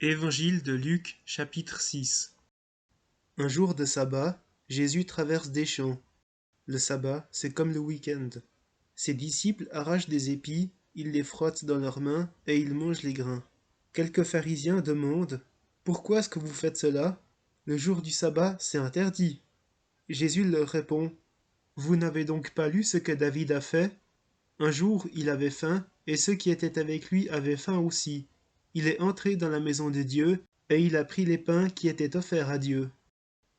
Évangile de Luc, chapitre 6. Un jour de sabbat, Jésus traverse des champs. Le sabbat, c'est comme le week-end. Ses disciples arrachent des épis, ils les frottent dans leurs mains et ils mangent les grains. Quelques pharisiens demandent: Pourquoi est-ce que vous faites cela? Le jour du sabbat, c'est interdit. Jésus leur répond: Vous n'avez donc pas lu ce que David a fait? Un jour, il avait faim, et ceux qui étaient avec lui avaient faim aussi. Il est entré dans la maison de Dieu, et il a pris les pains qui étaient offerts à Dieu.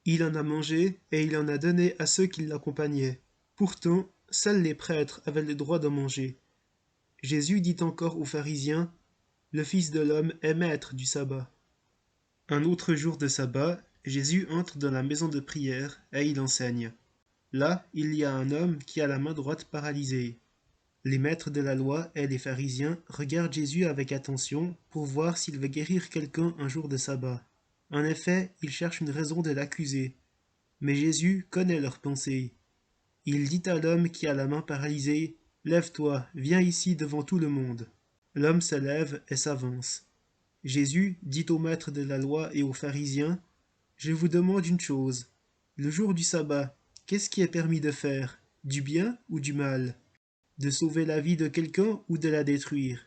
Il en a mangé, et il en a donné à ceux qui l'accompagnaient. Pourtant, seuls les prêtres avaient le droit d'en manger. Jésus dit encore aux pharisiens: Le Fils de l'homme est maître du sabbat. Un autre jour de sabbat, Jésus entre dans la maison de prière, et il enseigne. Là, il y a un homme qui a la main droite paralysée. Les maîtres de la loi et les pharisiens regardent Jésus avec attention pour voir s'il veut guérir quelqu'un un jour de sabbat. En effet, ils cherchent une raison de l'accuser. Mais Jésus connaît leurs pensées. Il dit à l'homme qui a la main paralysée: Lève-toi, viens ici devant tout le monde. L'homme se lève et s'avance. Jésus dit aux maîtres de la loi et aux pharisiens: Je vous demande une chose. Le jour du sabbat, qu'est-ce qui est permis de faire, du bien ou du mal? De sauver la vie de quelqu'un ou de la détruire?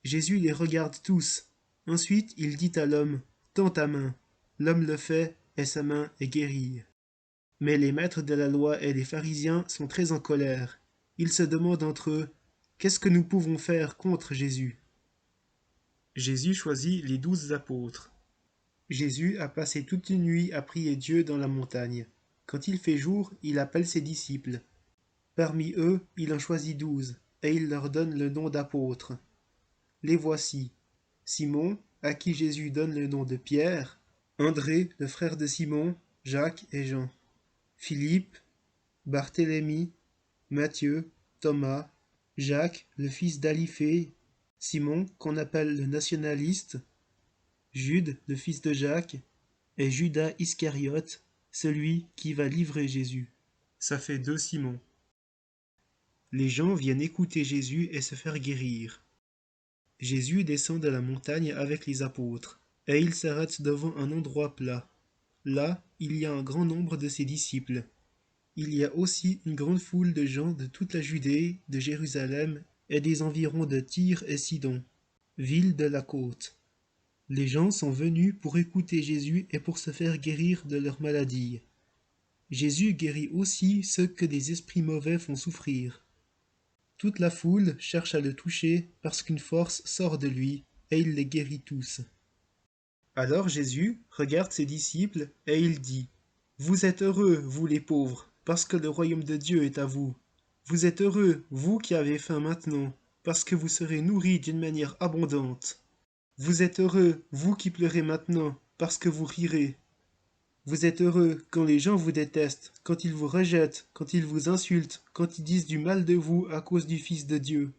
Jésus les regarde tous. Ensuite, il dit à l'homme: Tends ta main. L'homme le fait, et sa main est guérie. Mais les maîtres de la loi et les pharisiens sont très en colère. Ils se demandent entre eux: Qu'est-ce que nous pouvons faire contre Jésus? Jésus choisit les 12 apôtres. Jésus a passé toute une nuit à prier Dieu dans la montagne. Quand il fait jour, il appelle ses disciples. Parmi eux, il en choisit 12, et il leur donne le nom d'apôtres. Les voici: Simon, à qui Jésus donne le nom de Pierre; André, le frère de Simon; Jacques et Jean; Philippe, Barthélemy, Matthieu, Thomas, Jacques, le fils d'Alphée, Simon, qu'on appelle le nationaliste, Jude, le fils de Jacques, et Judas Iscariote, celui qui va livrer Jésus. Ça fait 2 Simons. Les gens viennent écouter Jésus et se faire guérir. Jésus descend de la montagne avec les apôtres, et il s'arrête devant un endroit plat. Là, il y a un grand nombre de ses disciples. Il y a aussi une grande foule de gens de toute la Judée, de Jérusalem et des environs de Tyr et Sidon, villes de la côte. Les gens sont venus pour écouter Jésus et pour se faire guérir de leurs maladies. Jésus guérit aussi ceux que des esprits mauvais font souffrir. Toute la foule cherche à le toucher parce qu'une force sort de lui, et il les guérit tous. Alors Jésus regarde ses disciples et il dit: Vous êtes heureux, vous les pauvres, parce que le royaume de Dieu est à vous. Vous êtes heureux, vous qui avez faim maintenant, parce que vous serez nourris d'une manière abondante. Vous êtes heureux, vous qui pleurez maintenant, parce que vous rirez. Vous êtes heureux quand les gens vous détestent, quand ils vous rejettent, quand ils vous insultent, quand ils disent du mal de vous à cause du Fils de Dieu.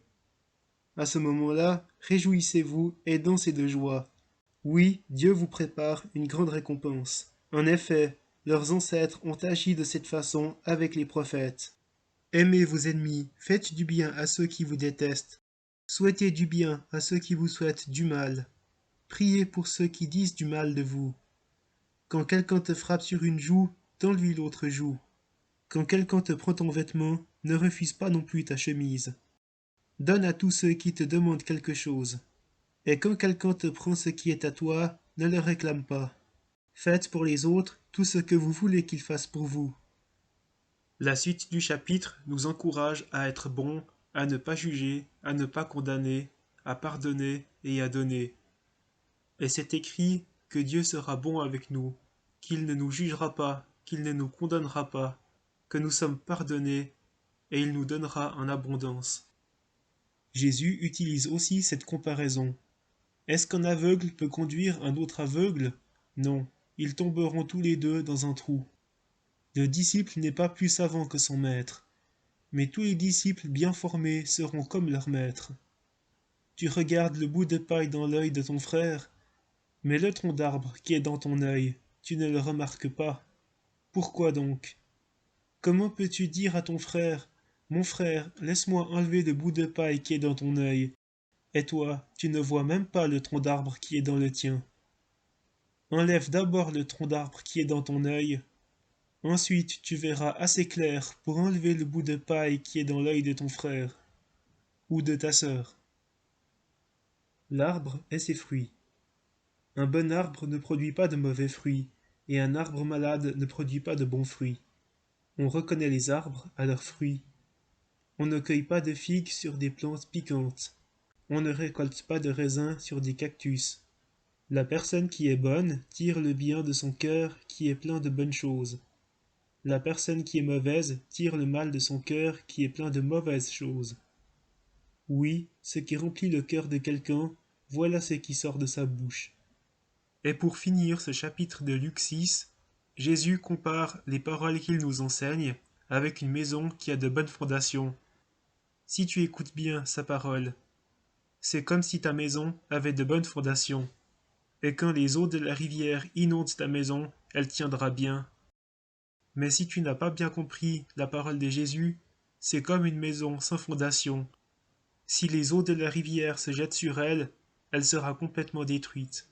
À ce moment-là, réjouissez-vous et dansez de joie. Oui, Dieu vous prépare une grande récompense. En effet, leurs ancêtres ont agi de cette façon avec les prophètes. Aimez vos ennemis, faites du bien à ceux qui vous détestent. Souhaitez du bien à ceux qui vous souhaitent du mal. Priez pour ceux qui disent du mal de vous. Quand quelqu'un te frappe sur une joue, tends-lui l'autre joue. Quand quelqu'un te prend ton vêtement, ne refuse pas non plus ta chemise. Donne à tous ceux qui te demandent quelque chose. Et quand quelqu'un te prend ce qui est à toi, ne le réclame pas. Faites pour les autres tout ce que vous voulez qu'ils fassent pour vous. La suite du chapitre nous encourage à être bons, à ne pas juger, à ne pas condamner, à pardonner et à donner. Et c'est écrit que Dieu sera bon avec nous, qu'il ne nous jugera pas, qu'il ne nous condamnera pas, que nous sommes pardonnés, et il nous donnera en abondance. Jésus utilise aussi cette comparaison. Est-ce qu'un aveugle peut conduire un autre aveugle? Non, ils tomberont tous les deux dans un trou. Le disciple n'est pas plus savant que son maître, mais tous les disciples bien formés seront comme leur maître. Tu regardes le bout de paille dans l'œil de ton frère, mais le tronc d'arbre qui est dans ton œil, tu ne le remarques pas. Pourquoi donc? Comment peux-tu dire à ton frère: Mon frère, laisse-moi enlever le bout de paille qui est dans ton œil, Et toi, tu ne vois même pas le tronc d'arbre qui est dans le tien. Enlève d'abord le tronc d'arbre qui est dans ton œil, ensuite tu verras assez clair pour enlever le bout de paille qui est dans l'œil de ton frère ou de ta sœur. L'arbre et ses fruits. Un bon arbre ne produit pas de mauvais fruits, et un arbre malade ne produit pas de bons fruits. On reconnaît les arbres à leurs fruits. On ne cueille pas de figues sur des plantes piquantes. On ne récolte pas de raisins sur des cactus. La personne qui est bonne tire le bien de son cœur qui est plein de bonnes choses. La personne qui est mauvaise tire le mal de son cœur qui est plein de mauvaises choses. Oui, ce qui remplit le cœur de quelqu'un, voilà ce qui sort de sa bouche. Et pour finir ce chapitre de Luc 6, Jésus compare les paroles qu'il nous enseigne avec une maison qui a de bonnes fondations. Si tu écoutes bien sa parole, c'est comme si ta maison avait de bonnes fondations. Et quand les eaux de la rivière inondent ta maison, elle tiendra bien. Mais si tu n'as pas bien compris la parole de Jésus, c'est comme une maison sans fondation. Si les eaux de la rivière se jettent sur elle, elle sera complètement détruite.